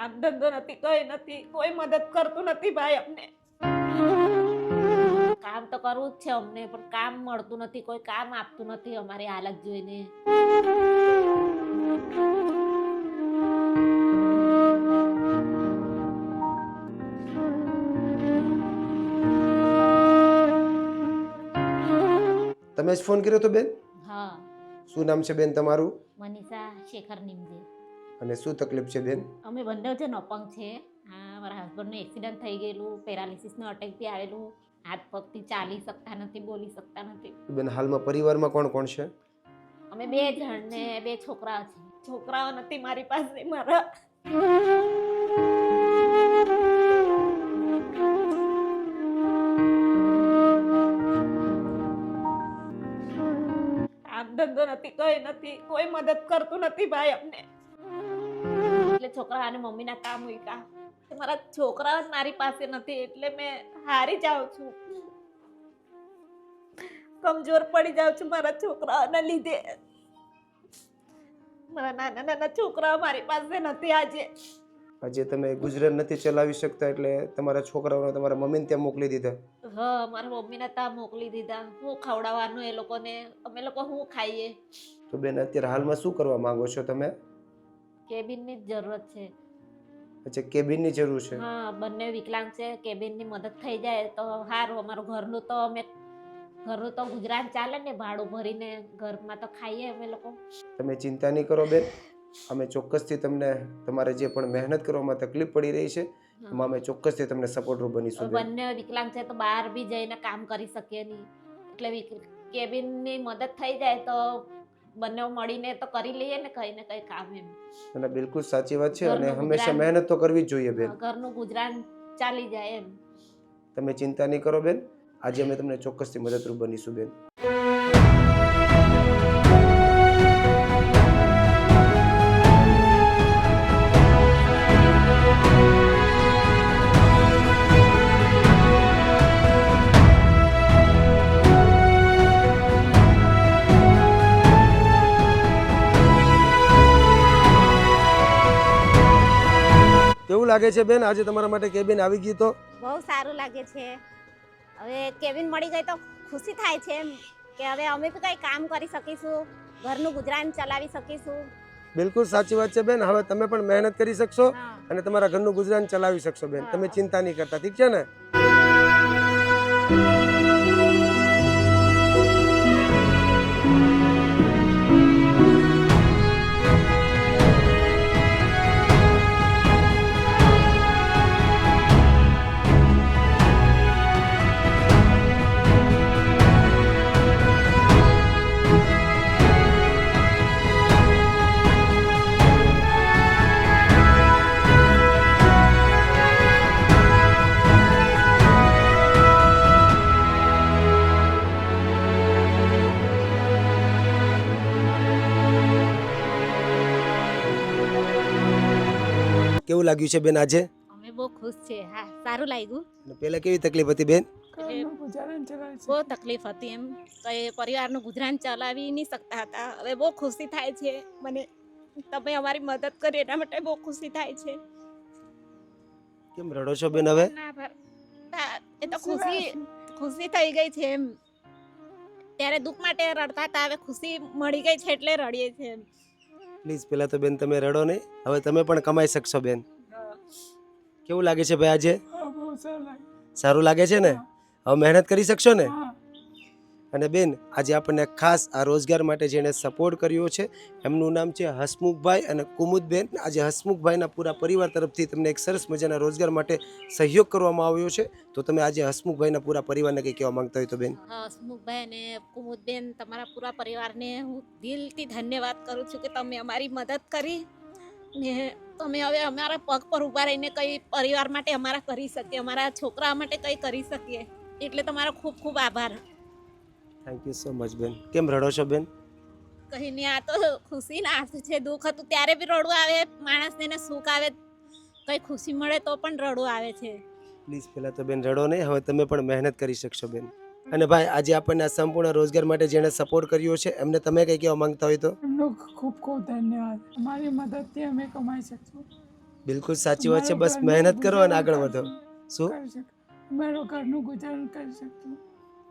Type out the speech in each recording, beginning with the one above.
કામ ધંધો નથી, કઈ નથી, કોઈ મદદ કરતું નથી ભાઈ અમને. કામ તો કરવું જ છે અમને, પણ કામ મળતું નથી, કોઈ કામ આપતું નથી અમારી હાલત જોઈને. તમે જ ફોન કર્યો તો બેન? હા, શું નામ છે બેન તમારું? મનીષા શેખર નિમજે. અને શું તકલીફ છે બેન? અમે બંને છે અપંગ છે. હા, મારા હસબન્ડનું એક્સિડન્ટ થઈ ગયેલું, પેરાલિસિસનું અટેક બી આવેલું, હાથ પગથી ચાલી શકતા નથી, બોલી શકતા નથી. બેન હાલમાં પરિવારમાં કોણ કોણ છે? અમે 2 જણ ને 2 છોકરાઓ છે. છોકરાઓ નથી મારી પાસે મારા. કામ ધંધો નથી, કઈ નથી, કોઈ મદદ કરતું નથી ભાઈ અમને. એટલે છોકરાઓને મમ્મીના કામ મૂક્યા. મારા છોકરાઓ જ મારી પાસે નથી એટલે મેં હારી જાઉં છું, કમજોર પડી જાઉં છું મારા છોકરાઓના લીધે. મારા નાના નાના છોકરાઓ મારી પાસે નથી આજે. આજે તમે ગુજરાન નથી ચલાવી શકતા એટલે તમારા છોકરાઓને તમારા મમ્મીને ત્યાં મોકલી દીધા? હા, મારા મમ્મીને ત્યાં મોકલી દીધા. હું ખવડાવવાનું એ લોકોને, અમે લોકો શું ખાઈએ? તો બેન અત્યારે હાલમાં શું કરવા માંગો છો તમે? કેબિનની જ જરૂરત છે. અચ્છા, કેબિનની જરૂર છે? હા, બંને વિકલાંગ છે. કેબિનની મદદ થઈ જાય તો સારું. અમારું ઘરનું તો ગુજરાન ચાલે ને, ભાડું ભરીને ઘરમાં તો ખાઈએ અમે લોકો. તમે ચિંતા નહીં કરો બેન, અમે ચોક્કસથી તમને તમારે જે પણ મહેનત કરવામાં તકલીફ પડી રહી છે એમાં અમે ચોક્કસથી તમને સપોર્ટરૂપ બનીશું બેન. બંને વિકલાંગ છે તો બહાર બી જઈને કામ કરી શકીએ નહીં, એટલે કેબિનની મદદ થઈ જાય તો બંને મળીને તો કરી લઈએ ને કઈ ને કઈ કામ એમ. અને બિલકુલ સાચી વાત છે અને હંમેશા મહેનત તો કરવી જ જોઈએ બેન. ઘરનું ગુજરાન ચાલી જાય એમ. તમે ચિંતા નહીં કરો બેન, આજે અમે તમને ચોક્કસથી મદદરૂપ બનીશું બેન. કેવું લાગે છે બેન આજે તમારા માટે કેબિન આવી ગઈ? તો બહુ સારું લાગે છે. હવે કેબિન મળી ગઈ તો ખુશી થાય છે એમ કે હવે અમે બી કંઈ કામ કરી શકીશું, ઘરનું ગુજરાન ચલાવી શકીશું. બિલકુલ સાચી વાત છે બેન. હવે તમે પણ મહેનત કરી શકશો હા. અને તમારા ઘરનું ગુજરાન ચલાવી શકશો બેન. તમે ચિંતા નહીં કરતા, ઠીક છે ને? કેવું લાગ્યું છે બેન આજે? અમે બહુ ખુશ છે. હા, સારું લાગ્યું. પહેલા કેવી તકલીફ હતી બેન? બહુ તકલીફ હતી એમ, કઈ પરિવારનું ગુજરાન ચલાવી નહીં શકતા હતા. હવે બહુ ખુશી થાય છે મને. તમે અમારી મદદ કરી એના માટે બહુ ખુશી થાય છે. કેમ રડો છો બેન હવે? એ તો ખુશી થઈ ગઈ છે એમ. ત્યારે દુઃખ માટે રડતા હતા, હવે ખુશી મળી ગઈ છે એટલે રડીએ છીએ એમ. પ્લીઝ પહેલા તો બેન તમે રડો નહીં, હવે તમે પણ કમાઈ શકશો બેન. કેવું લાગે છે ભાઈ આજે? સારું લાગે છે ને? હવે મહેનત કરી શકશો ને? અને બેન આજે આપણને ખાસ આ રોજગાર માટે જેણે સપોર્ટ કર્યો છે એમનું નામ છે હસમુખભાઈ અને કુમુદબેન. આજે હસમુખભાઈના પૂરા પરિવાર તરફથી તમને એક સરસ મજાના રોજગાર માટે સહયોગ કરવામાં આવ્યો છે. તો તમે આજે હસમુખભાઈના પૂરા પરિવારને કંઈ કહેવા માંગતા હોય તો બેન? હસમુખભાઈ અને કુમુદબેન, તમારા પૂરા પરિવારને હું દિલથી ધન્યવાદ કરું છું કે તમે અમારી મદદ કરી ને તમે હવે અમારા પગ પર ઊભા રહીને કંઈ પરિવાર માટે અમારા કરી શકીએ, અમારા છોકરા માટે કંઈ કરી શકીએ, એટલે તમારો ખૂબ ખૂબ આભાર. થેન્ક યુ સો મચ બેન. કેમ રડો છો બેન? કહી નહીં, આ તો ખુશીના આંસુ છે. દુઃખ હતું ત્યારે બી રડવું આવે માણસને, ને સુખ આવે કંઈ ખુશી મળે તો પણ રડવું આવે છે. પ્લીઝ પહેલાં તો બેન રડો નહીં, હવે તમે પણ મહેનત કરી શકશો બેન. અને ભાઈ આજે આપણને આ સંપૂર્ણ રોજગાર માટે જેણે સપોર્ટ કર્યો છે એમને તમે કંઈ કહેવા માંગતા હોય તો? એમનો ખૂબ ખૂબ ધન્યવાદ. અમારી મદદથી અમે કમાઈ શકશું. બિલકુલ સાચી વાત છે. બસ મહેનત કરો અને આગળ વધો. શું? મારો ઘરનું ગુજરાન કરી શકતું.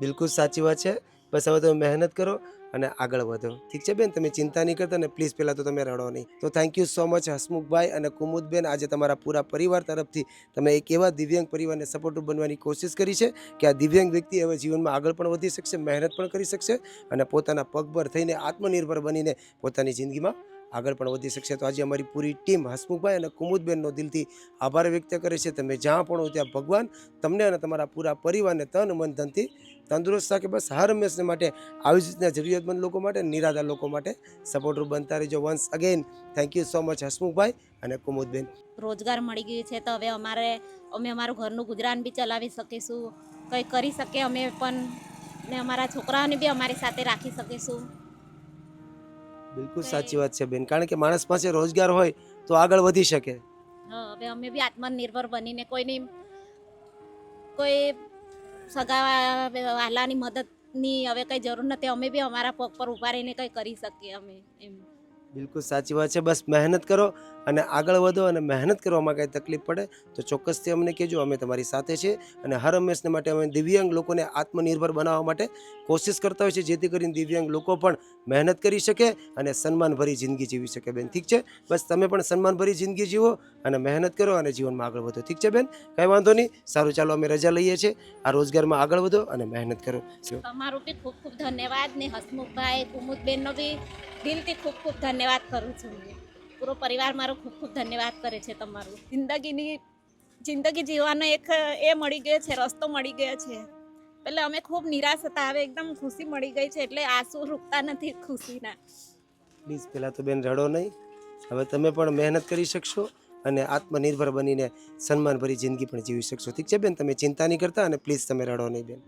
બિલકુલ સાચી વાત છે. બસ હવે તમે મહેનત કરો અને આગળ વધો. ઠીક છે બેન, તમે ચિંતા નહીં કરતા ને પ્લીઝ પહેલાં તો તમે રડો નહીં. તો thank you so much Hasmukhbhai અને કુમુદબેન. આજે તમારા પૂરા પરિવાર તરફથી તમે એક એવા દિવ્યાંગ પરિવારને સપોર્ટિવ બનવાની કોશિશ કરી છે કે આ દિવ્યાંગ વ્યક્તિ હવે જીવનમાં આગળ પણ વધી શકશે, મહેનત પણ કરી શકશે અને પોતાના પગભર થઈને આત્મનિર્ભર બનીને પોતાની જિંદગીમાં આગળ પણ વધી શકશે. તો આજે અમારી પૂરી ટીમ હસમુખભાઈ અને કુમુદબેનનો દિલથી આભાર વ્યક્ત કરે છે. તમે જ્યાં પણ હો ત્યાં ભગવાન તમને અને તમારા પૂરા પરિવારને તન મન ધનથી તંદુરસ્ત રાખે. બસ હર હંમેશને માટે આવી જ રીતના જરૂરિયાતમંદ લોકો માટે, નિરાધાર લોકો માટે સપોર્ટર બનતા રહેજો. Once again thank you so much Hasmukhbhai અને કુમુદબેન. રોજગાર મળી ગયું છે તો હવે અમે અમારું ઘરનું ગુજરાન બી ચલાવી શકીશું, કંઈ કરી શકીએ અમે પણ, ને અમારા છોકરાઓને બી અમારી સાથે રાખી શકીશું. બિલકુલ સાચી વાત છે બેન, કારણ કે માણસ પાસે રોજગાર હોય તો આગળ વધી શકે. હવે અમે બી આત્મનિર્ભર બનીને કોઈ સગા વાલાની મદદની હવે કંઈ જરૂર નથી. અમે બી અમારા પગ પર ઊભા રહીને કંઈ કરી શકીએ અમે એમ. બિલકુલ સાચી વાત છે. બસ મહેનત કરો અને આગળ વધો, અને મહેનત કરવામાં કાંઈ તકલીફ પડે તો ચોક્કસથી અમને કહેજો, અમે તમારી સાથે છીએ. અને હર હંમેશને માટે અમે દિવ્યાંગ લોકોને આત્મનિર્ભર બનાવવા માટે કોશિશ કરતા હોય છે, જેથી કરીને દિવ્યાંગ લોકો પણ મહેનત કરી શકે અને સન્માનભરી જિંદગી જીવી શકે બેન. ઠીક છે, બસ તમે પણ સન્માનભરી જિંદગી જીવો અને મહેનત કરો અને જીવનમાં આગળ વધો. ઠીક છે બેન, કાંઈ વાંધો નહીં. સારું, ચાલો અમે રજા લઈએ છીએ. આ રોજગારમાં આગળ વધો અને મહેનત કરો. તમારું બી ખૂબ ખૂબ ધન્યવાદ, ને હસમુખભાઈ કુમુદબેનનો બી દિલથી ખૂબ ખૂબ ધન્યવાદ કરું છું. પૂરો પરિવાર મારો ખૂબ ખૂબ ધન્યવાદ કરે છે તમારું. જિંદગી જીવવાનો એક એ મળી ગયો છે, રસ્તો મળી ગયો છે. એટલે અમે ખૂબ નિરાશ હતા, હવે એકદમ ખુશી મળી ગઈ છે, એટલે આંસુ રૂકતા નથી ખુશીના. પ્લીઝ પહેલાં તો બેન રડો નહીં. હવે તમે પણ મહેનત કરી શકશો અને આત્મનિર્ભર બનીને સન્માનભરી જિંદગી પણ જીવી શકશો. ઠીક છે બેન, તમે ચિંતા નહીં કરતા અને પ્લીઝ તમે રડો નહીં બેન.